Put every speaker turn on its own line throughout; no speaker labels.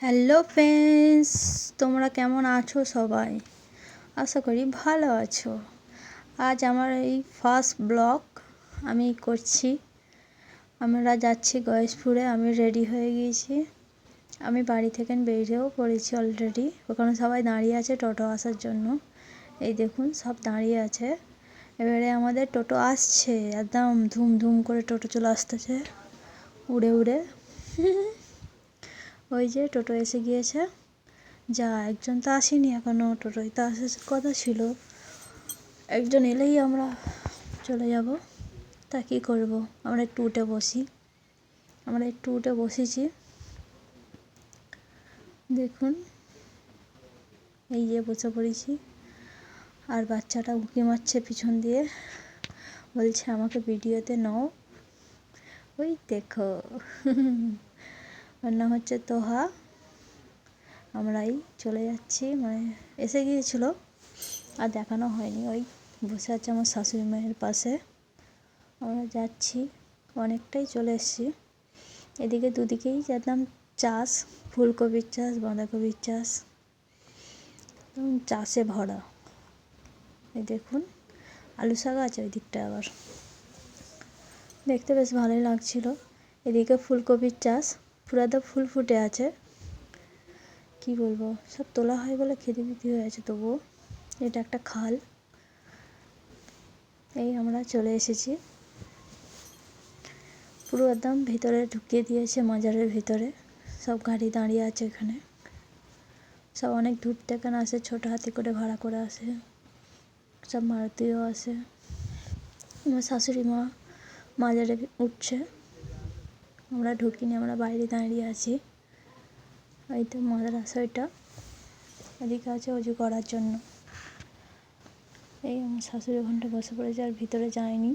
Hello friends, তোমরা কেমন আছো সবাই? আশা করি ভালো আছো। আজ আমার এই ফার্স্ট ব্লগ আমি করছি। আমরা যাচ্ছি গয়েশপুরে। আমি রেডি হয়ে গিয়েছি। আমি বাড়ি থেকে বেরিয়েও পড়েছি অলরেডি। ওখানে সবাই দাঁড়িয়ে আছে টোটো আসার জন্য। এই দেখুন, সব দাঁড়িয়ে আছে। এবারে আমাদের টোটো আসছে, একদম ধুম ধুম করে টোটো চলে আসতেছে উড়ে উড়ে। ওই যে টোটো এসে গিয়েছে। যা, একজন তো আসেনি এখনও, টোটোয় তো আসার কথা ছিল। একজন এলেই আমরা চলে যাব। তা কী করব, আমরা একটু উঠে বসি। আমরা একটু উঠে বসেছি। দেখুন, এই যে বসে পড়েছি। আর বাচ্চাটা উঁকি মারছে পিছন দিয়ে, বলছে আমাকে ভিডিওতে নাও। ওই দেখো, ওর নাম হচ্ছে তোহা। আমরাই চলে যাচ্ছি, মানে এসে গিয়েছিলো, আর দেখানো হয়নি। ওই বসে আছে আমার শাশুড়ি মায়ের পাশে। আমরা যাচ্ছি, অনেকটাই চলে এসেছি। এদিকে দুদিকেই যেতাম চাষ, ফুলকপির চাষ, বাঁধাকপির চাষ, চাষে ভরা। এই দেখুন, আলু শাক আছে ওই দিকটা, আবার দেখতে বেশ ভালোই লাগছিল। এদিকে ফুলকপির চাষ, পুরো তো ফুল ফুটে আছে। কি বলবো, সব তোলা হয় বলে খেতে বিক্রি হয়ে আছে। তবুও এটা একটা খাল। এই আমরা চলে এসেছি। পুরো একদম ভিতরে ঢুকিয়ে দিয়েছে, মাজারের ভিতরে। সব গাড়ি দাঁড়িয়ে আছে এখানে। সব অনেক দূর থেকে আসে, ছোটো হাতি করে ভাড়া করে আসে। সব মারুতিও আসে। আমার শাশুড়ি মা মাজারে উঠছে। আমরা ঢুকিনি, আমরা বাইরে দাঁড়িয়ে আছি। এই তো মাদ্রাসা, ওইটা এদিকে আছে অজু করার জন্য। এই আমার শাশুড়ি ওখানটা বসে পড়েছে, আর ভিতরে যায়নি।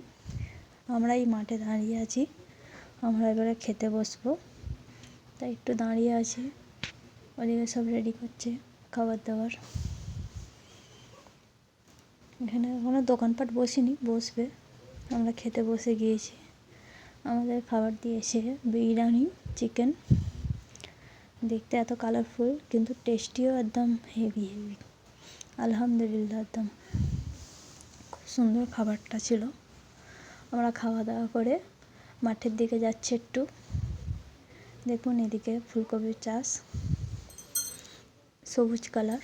আমরা এই মাঠে দাঁড়িয়ে আছি। আমরা এবারে খেতে বসবো, তাই একটু দাঁড়িয়ে আছি। ওদিকে সব রেডি করছে খাবার দাবার। এখানে কোনো দোকানপাট বসেনি, বসবে। আমরা খেতে বসে গিয়েছি। আমাদের খাবার দিয়েছে বিরিয়ানি, চিকেন। দেখতে এত কালারফুল, কিন্তু টেস্টিও একদম হেভি হেভি। আলহামদুলিল্লাহ, একদম খুব সুন্দর খাবারটা ছিল। আমরা খাওয়া দাওয়া করে মাঠের দিকে যাচ্ছি একটু। দেখুন, এদিকে ফুলকপির চাষ, সবুজ কালার।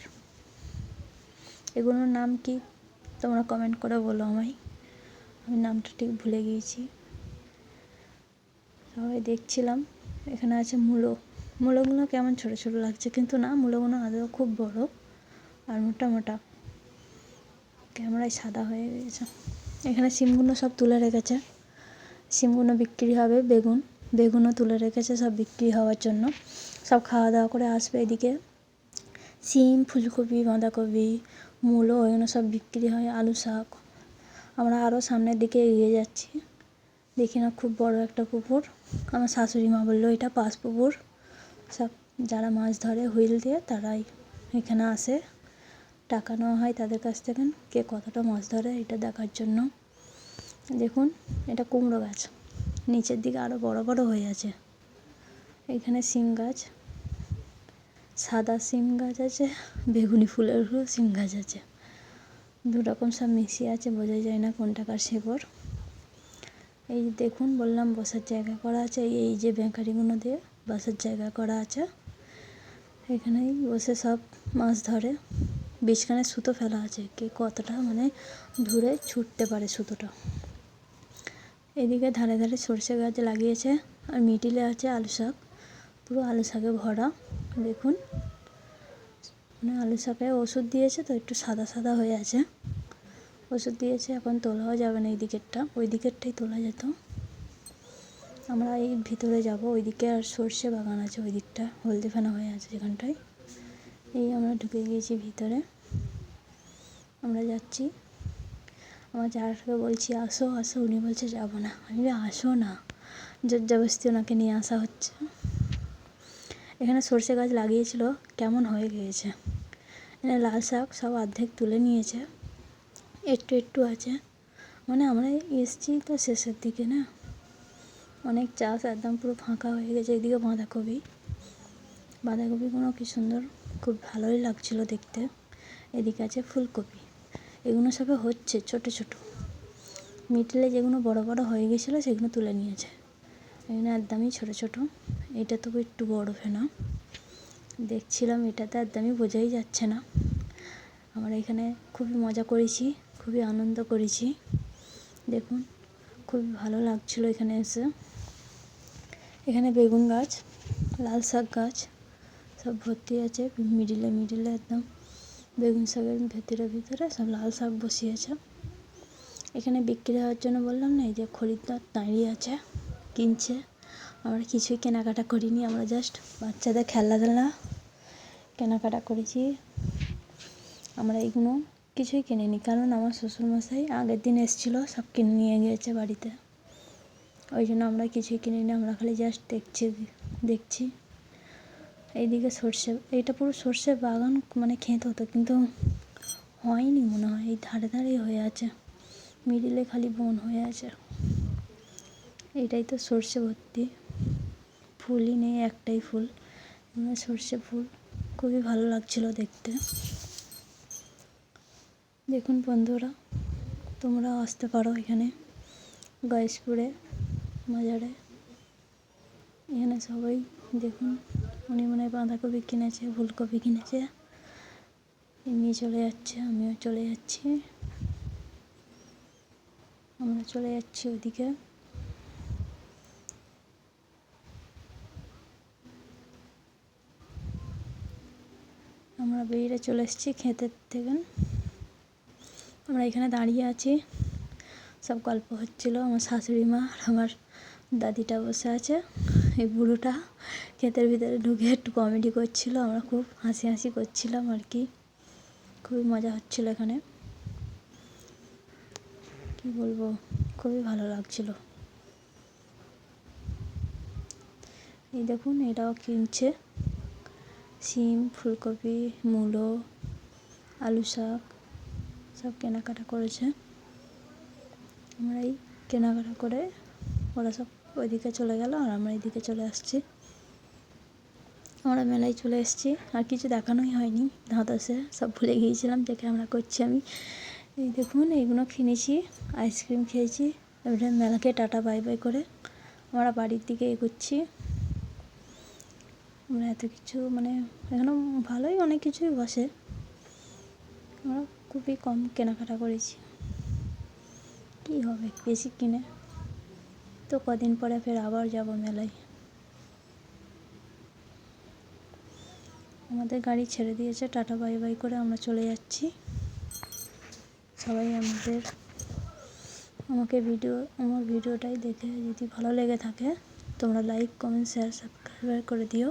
এগুলোর নাম কি তোমরা কমেন্ট করে বলো আমায়, আমি নামটা ঠিক ভুলে গিয়েছি। সবাই দেখছিলাম। এখানে আছে মূলো। মূলোগুলো কেমন ছোটো ছোটো লাগছে, কিন্তু না, মূলোগুলো আদৌ খুব বড় আর মোটা মোটা। ক্যামেরায় সাদা হয়ে গেছে। এখানে সিমগুলো সব তুলে রেখেছে, সিমগুলো বিক্রি হবে। বেগুনও তুলে রেখেছে, সব বিক্রি হওয়ার জন্য। সব খাওয়া দাওয়া করে আসবে এদিকে। সিম, ফুলকপি, বাঁধাকপি, মূলো, এগুলো সব বিক্রি হয়। আলু শাক। আমরা আরও সামনের দিকে এগিয়ে যাচ্ছি। দেখি না, খুব বড় একটা পুকুর। আমার শাশুড়ি মা বললো এটা পাশ পুকুর। সব যারা মাছ ধরে হুইল দিয়ে, তারাই এখানে আসে। টাকা নেওয়া হয় তাদের কাছ থেকে, কে কতটা মাছ ধরে এটা দেখার জন্য। দেখুন, এটা কুমড়ো গাছ। নিচের দিকে আরও বড় বড় হয়ে আছে। এখানে সিম গাছ, সাদা সিম গাছ আছে, বেগুনি ফুলের সিম গাছ আছে। দু রকম সব মিশিয়ে আছে, বোঝা যায় না কোনটা কার শিকড়। এই দেখুন, বললাম বসার জায়গা করা আছে। এই যে বেকারিগুলো দিয়ে বসার জায়গা করা আছে। এখানেই বসে সব মাছ ধরে। বিছখানে সুতো ফেলা আছে, কে কতটা মানে ধরে ছুটতে পারে সুতোটা। এদিকে ধারে ধারে সরষে গাছ লাগিয়েছে, আর মিডিলে আছে আলু শাক। পুরো আলু শাকে ভরা। দেখুন, মানে আলু শাকে ওষুধ দিয়েছে তো, একটু সাদা সাদা হয়ে আছে। ওষুধ দিয়েছে, এখন তোলাও যাবে না এই দিকেরটা, ওই দিকেরটাই তোলা যেত। আমরা এই ভিতরে যাব, ওইদিকে আর সর্ষে বাগান আছে, ওই দিকটা হলদে ফেনা হয়ে আছে যেখানটায়। এই আমরা ঢুকে গিয়েছি ভিতরে। আমরা যাচ্ছি। আমার যারাকে বলছি আসো আসো, উনি বলছে যাবো না। আমি আসো না, জোর জবরদস্তি ওনাকে নিয়ে আসা হচ্ছে। এখানে সর্ষে গাছ লাগিয়েছিল, কেমন হয়ে গিয়েছে। এখানে লাল শাক সব অর্ধেক তুলে নিয়েছে, একটু একটু আছে। মানে আমরা এসছি তো শেষের দিকে না, অনেক চাষ একদম পুরো ফাঁকা হয়ে গেছে। এদিকে বাঁধাকপি, বাঁধাকপিগুলো কি সুন্দর, খুব ভালোই লাগছিল দেখতে। এদিকে আছে ফুলকপি, এগুলো সবে হচ্ছে ছোট ছোট। মিডলে যেগুলো বড় বড় হয়ে গেছিলো সেগুলো তুলে নিয়েছে, এগুলো একদমই ছোট ছোট। এটা তো একটু বড় ফেনা, দেখছিলাম এটাতে একদমই বোঝাই যাচ্ছে না। আমরা এখানে খুবই মজা করেছি, খুবই আনন্দ করেছি। দেখুন খুবই ভালো লাগছিলো এখানে এসে। এখানে বেগুন গাছ, লাল শাক গাছ সব ভর্তি আছে। মিডিলে একদম বেগুন শাকের ভিতরে সব লাল শাক বসিয়েছে। এখানে বিক্রি হওয়ার জন্য বললাম না, এই যে খরিদ্দার দাঁড়িয়ে আছে, কিনছে। আমরা কিছুই কেনাকাটা করিনি, আমরা জাস্ট বাচ্চাদের খেলনা কেনাকাটা করেছি। আমরা এইগুলো কিছুই কিনিনি, কারণ আমার শ্বশুরমশাই আগের দিন এসেছিলো, সব কিনে নিয়ে গিয়েছে বাড়িতে। ওই জন্য আমরা কিছুই কিনিনি, আমরা খালি জাস্ট দেখছি। এইদিকে সর্ষে, এইটা পুরো সর্ষে বাগান, মানে ক্ষেত হতো, কিন্তু হয়নি মনে হয়। এই ধারেই হয়ে আছে, মিডিলে খালি বন হয়ে আছে। এইটাই তো সর্ষে ভর্তি, ফুলই নেই, একটাই ফুল, সর্ষে ফুল। খুবই ভালো লাগছিল দেখতে। দেখুন বন্ধুরা, তোমরাও আসতে পারো এখানে গয়েশপুরে বাজারে। এখানে সবাই দেখুন, উনি মনে হয় বাঁধাকপি কিনেছে, ফুলকপি কিনেছে, নিয়ে চলে যাচ্ছে। আমিও চলে যাচ্ছি, আমরা চলে যাচ্ছি ওদিকে। আমরা বেরিয়ে চলে এসেছি ক্ষেতের থেকে। আমরা এখানে দাঁড়িয়ে আছি, সব গল্প হচ্ছিলো। আমার শাশুড়ি মা আর আমার দাদিটা বসে আছে, এই বুড়োটা ক্ষেতের ভিতরে ঢুকে একটু কমেডি করছিল। আমরা খুব হাসি করছিলাম আর কি, খুবই মজা হচ্ছিলো এখানে। কি বলবো, খুবই ভালো লাগছিল। এই দেখুন, এটাও কিনছে সিম, ফুলকপি, মূলো, আলু শাক সব কেনাকাটা করেছে। আমরা এই কেনাকাটা করে ওরা সব ওইদিকে চলে গেল, আর আমরা এইদিকে চলে আসছি। আমরা মেলায় চলে এসেছি, আর কিছু দেখানোই হয়নি, ধাঁধাসে সব ভুলে গিয়েছিলাম যে ক্যামেরা করছি আমি। এই দেখুন, এইগুলো কিনেছি, আইসক্রিম খেয়েছি। এবারে মেলাকে টাটা বাই বাই করে আমরা বাড়ির দিকে এগোচ্ছি। আমরা এত কিছু, মানে এখানে ভালোই অনেক কিছুই বসে, আমরা খুবই কম কেনাকাটা করেছি। কী হবে বেশি কিনে, তো কদিন পরে ফের আবার যাব মেলায়। আমাদের গাড়ি ছেড়ে দিয়েছে, টাটা বাই বাই করে আমরা চলে যাচ্ছি। সবাই আমার ভিডিওটাই দেখে যদি ভালো লেগে থাকে, তোমরা লাইক, কমেন্ট, শেয়ার, সাবস্ক্রাইব করে দিও।